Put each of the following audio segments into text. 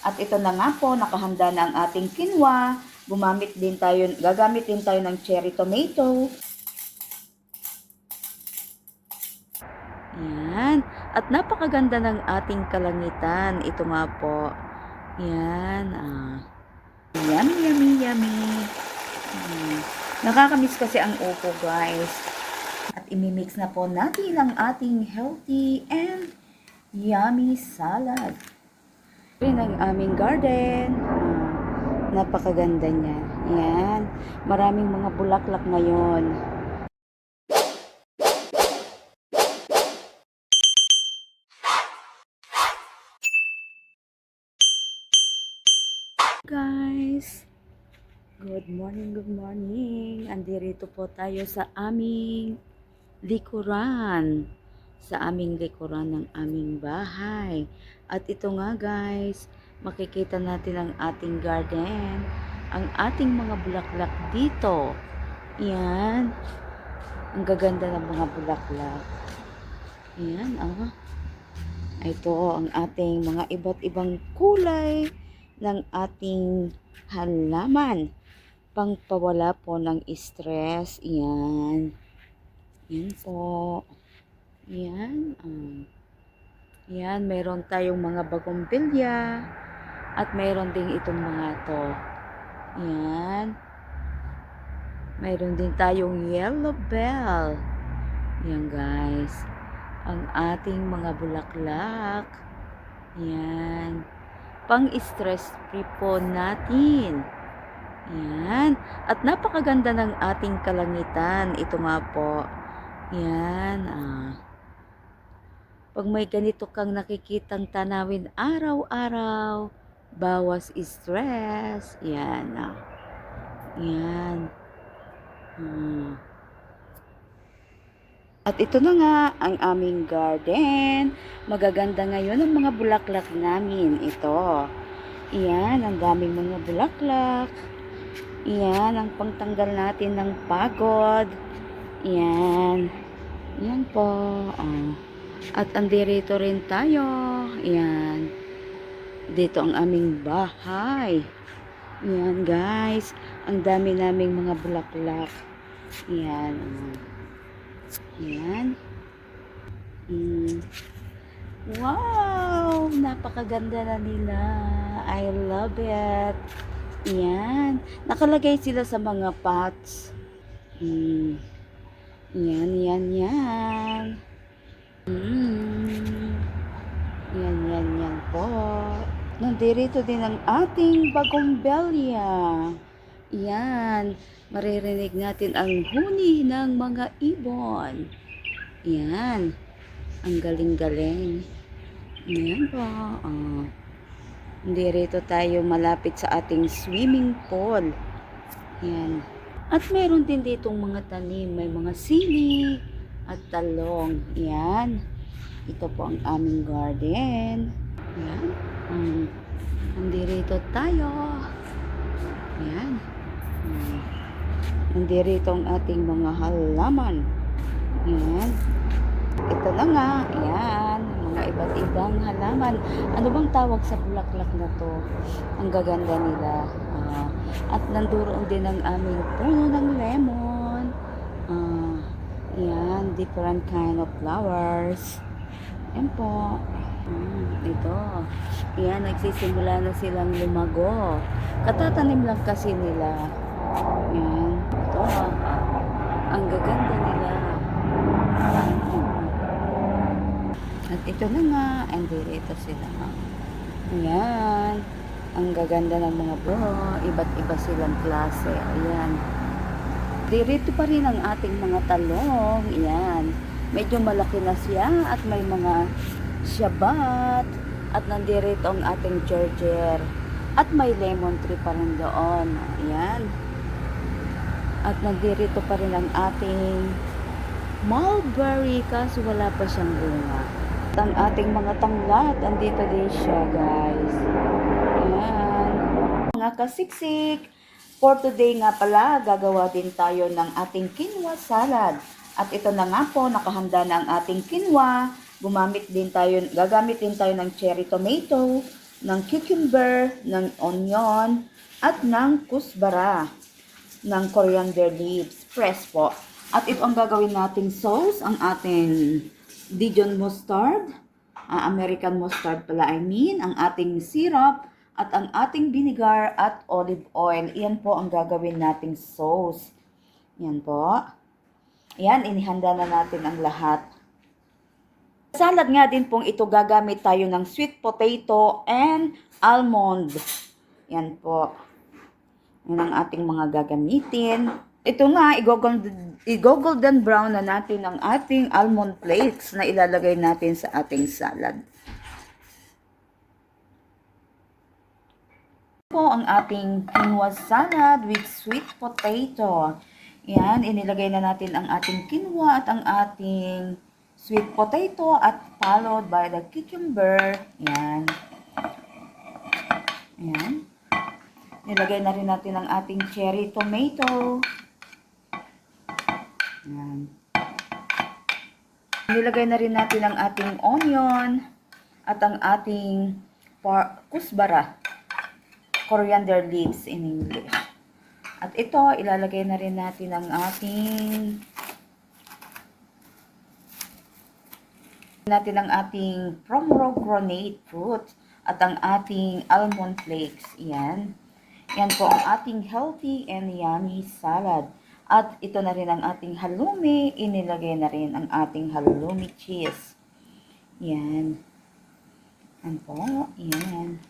At ito na nga po, nakahanda na ang ating quinoa. Gagamit din tayo ng cherry tomato. Yan. At napakaganda ng ating kalangitan. Ito nga po. Yan. Yummy, yummy, yummy. Nakakamiss kasi ang upo, guys. At imimix na po natin ang ating healthy and yummy salad. Rin ang aming garden. Napakaganda niya. Yan. Maraming mga bulaklak ngayon. Guys, good morning, good morning. Andirito po tayo sa aming likuran. Sa aming likuran ng aming bahay. At ito nga guys, makikita natin ang ating garden. Ang ating mga bulaklak dito. Yan. Ang gaganda ng mga bulaklak. Yan, Ito ang ating mga iba't ibang kulay ng ating halaman. Pangpawala po ng stress. Yan. Yan po. Yan. Yan. Meron tayong mga bagombilya. At meron ding itong mga to. Yan. Meron din tayong yellow bell. Yan guys. Ang ating mga bulaklak. Yan. Pang-stress free po natin. Yan. At napakaganda ng ating kalangitan. Ito nga po. Yan. Pag may ganito kang nakikitang tanawin araw-araw, bawas stress. Yan. Yan. At ito na nga ang aming garden. Magaganda ngayon ang mga bulaklak namin. Ito. Iyan, ang daming mga bulaklak. Iyan, ang pangtanggal natin ng pagod. Iyan. Iyan po. At andirito rin tayo. Iyan. Dito ang aming bahay. Iyan guys. Ang dami naming mga bulaklak. Iyan. Yan. Wow! Napakaganda na nila. I love it. Yan. Nakalagay sila sa mga pots. Yan, yan, yan. Yan, yan, yan po. Nandirito din ang ating bagombilya. Yan. Maririnig natin ang huni ng mga ibon. Yan. Ang galing-galing. Yan po. Dirito tayo malapit sa ating swimming pool. Yan. At meron din ditong mga tanim. May mga sili at talong. Yan. Ito po ang aming garden. Yan. Nandirito tayo. Yan. Nandirito ang ating mga halaman. Yan. Ito na nga. Yan. Mga iba't ibang halaman. Ano bang tawag sa bulaklak na to? Ang gaganda nila. At nanduroon din ang aming puno ng lemon. Yan. Different kind of flowers. Yan po. Ito. Yan. Nagsisimula na silang lumago. Katatanim lang kasi nila. Yan. Ito. Ang gaganda nila. At ito na nga. And dito sila. Yan. Ang gaganda ng mga bunga. Iba't iba silang klase. Ayan. Dito pa rin ang ating mga talong. Ayan. Medyo malaki na siya. At may mga shabat. At nandirito ang ating gerger. At may lemon tree pa rin doon. Ayan. At nandirito pa rin ang ating mulberry kaso wala pa siyang bunga. At ang ating mga tanglad, andito din siya guys. Ayan. Mga kasiksik, for today nga pala, gagawa din tayo ng ating quinoa salad. At ito na nga po, nakahanda na ang ating quinoa. Gagamit din tayo ng cherry tomato. ng cucumber, ng onion, at ng kusbara, ng coriander leaves. Fresh po. At ito ang gagawin nating sauce, ang ating Dijon mustard, American mustard pala ang ating syrup, at ang ating vinegar at olive oil. Iyan po ang gagawin nating sauce. Yan po. Yan, inihanda na natin ang lahat. Salad nga din pong ito, gagamit tayo ng sweet potato and almond. Yan po. Yan ang ating mga gagamitin. Ito nga, i-golden brown na natin ang ating almond flakes na ilalagay natin sa ating salad. Po ang ating quinoa salad with sweet potato. Yan, inilagay na natin ang ating quinoa at ang ating sweet potato at followed by the cucumber. Yan. Yan. Nilagay na rin natin ang ating cherry tomato. Yan. Nilagay na rin natin ang ating onion at ang ating kusbara, coriander leaves in English. At ito, ilalagay na rin natin ang ating pomegranate fruit at ang ating almond flakes. Yan. Yan po ang ating healthy and yummy salad. At ito na rin ang ating halloumi. Inilagay na rin ang ating halloumi cheese. Yan. Yan po. Yan.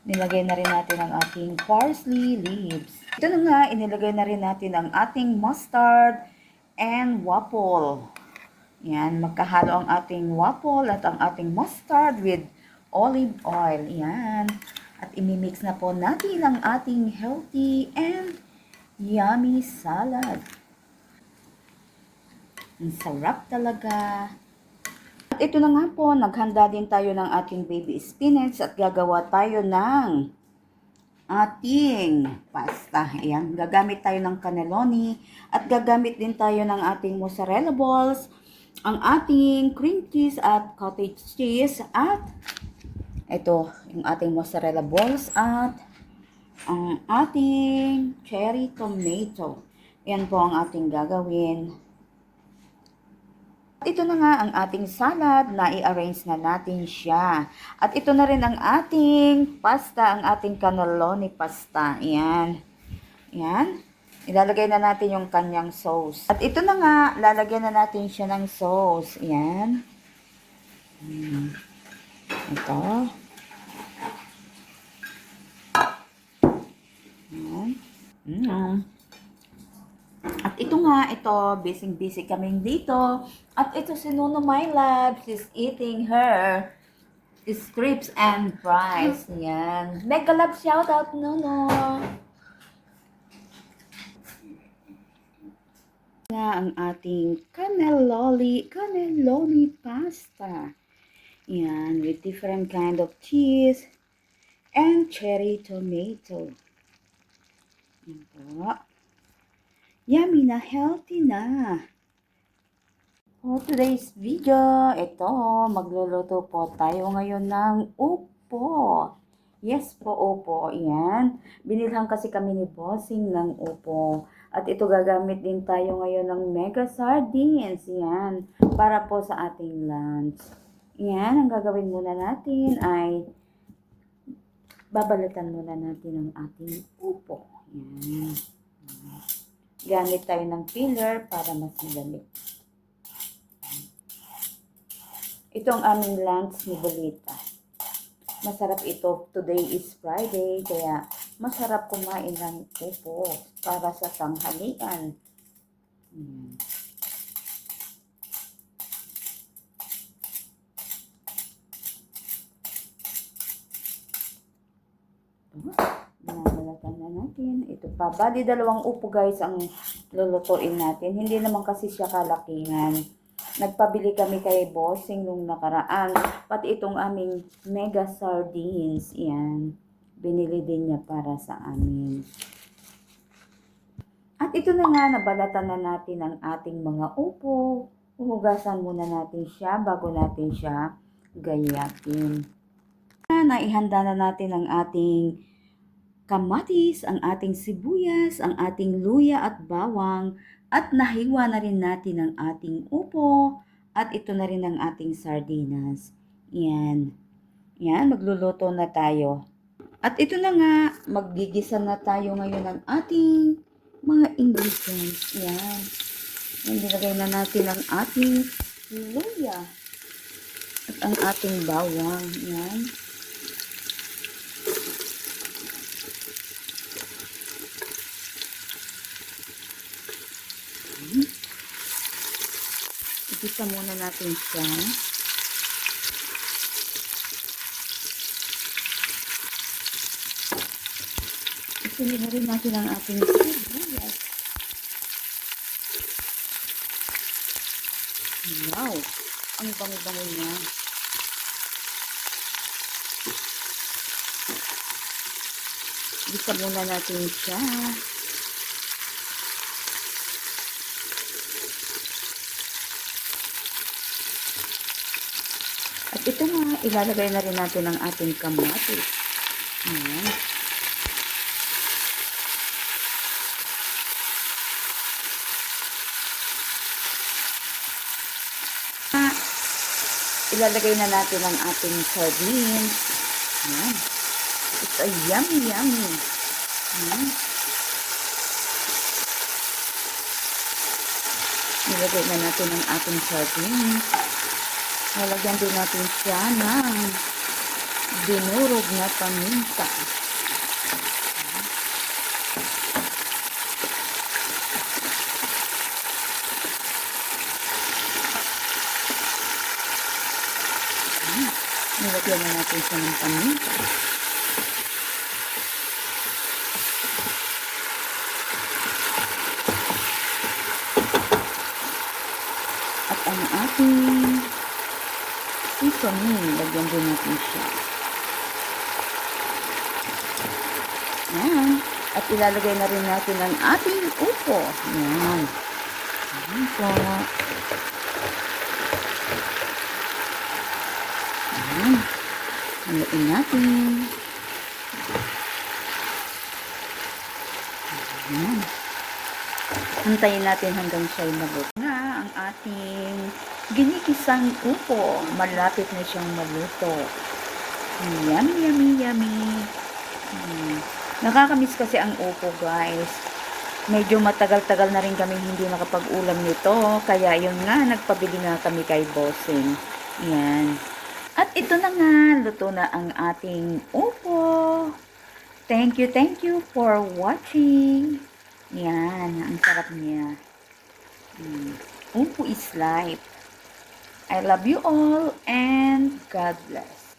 Nilagay na rin natin ang ating parsley leaves. Ito na nga, inilagay na rin natin ang ating mustard and waffle. Yan, magkahalo ang ating waffle at ang ating mustard with olive oil. Yan. At imimix na po natin ang ating healthy and yummy salad. Ang sarap talaga. At ito na nga po, naghanda din tayo ng ating baby spinach at gagawa tayo ng ating pasta. Ayan, gagamit tayo ng cannelloni at gagamit din tayo ng ating mozzarella balls, ang ating cream cheese at cottage cheese at ito, yung ating mozzarella balls at ang ating cherry tomato. Yan po ang ating gagawin. Ito na nga ang ating salad na i-arrange na natin siya. At ito na rin ang ating pasta, ang ating cannelloni pasta. Yan. Yan. Ilalagay na natin yung kanyang sauce. At ito na nga, lalagyan na natin siya ng sauce. Yan. Ito. At ito nga, ito, busy kaming dito. At ito si Nuno My Love, she's eating her strips and fries. Yan. Mega love shoutout, Nuno. Nga ang ating cannelloni pasta. Yan, with different kind of cheese and cherry tomato. Yan po. Yummy na, healthy na. For today's video, ito, magluluto po tayo ngayon ng upo. Yes po, upo. Yan. Binilhan kasi kami ni Bossing ng upo. At ito, gagamit din tayo ngayon ng mega sardines. Yan. Para po sa ating lunch. Yan. Ang gagawin muna natin ay babalatan muna natin ang ating upo. Yan. Gamit tayo ng peeler para mas madali. Ito ang aming lunch ni Bolita. Masarap ito. Today is Friday, kaya masarap kumain ng upo para sa tanghalian. Binabalatan na natin. Ito pa. Bali, dalawang upo guys ang lulutuin natin. Hindi naman kasi siya kalakingan. Nagpabili kami kay Bossing nung nakaraan. Pati itong aming mega sardines. Yan. Binili din niya para sa amin. At ito na nga, nabalatan na natin ang ating mga upo. Uhugasan muna natin siya bago natin siya gayatin. Naihanda na natin ang ating kamatis, ang ating sibuyas, ang ating luya at bawang, at nahiwa na rin natin ang ating upo, at ito na rin ang ating sardinas. Yan. Yan, magluluto na tayo. At ito na nga, maggigisa na tayo ngayon ng ating mga ingredients. Yan. Yan, nilagay na natin ang ating luya at ang ating bawang. Yan. Igisa muna natin siya. Isunod na rin natin ang ating sibuyas. Wow! Ang bango-bango niya. Igisa muna natin siya. At ito nga, ilalagay na rin natin ang ating kamatis. Ayan. Ilalagay na natin ang ating sardines. Ayan. It's a yummy, yummy. Ayan. Ilagay na natin ang ating sardines. Lalagyan din natin siya ng dinurog na paminta. Nilagyan na natin siya ng paminta. At ang ating seasoning, lagyan din natin siya. Yan. At ilalagay na rin natin ang ating upo. Yan. Yan po. Yan. Haluin natin. Yan. Antayin natin hanggang siya'y maluto na ang ating ginikisang upo. Malapit na siyang maluto. Yummy, yummy, yummy. Nakakamiss kasi ang upo, guys. Medyo matagal-tagal na rin kami hindi nakapag-ulam nito. Kaya yun nga, nagpabili nga kami kay Bossing. Yan. At ito na nga, luto na ang ating upo. Thank you for watching. Yan, ang sarap niya. Upo is life. I love you all and God bless.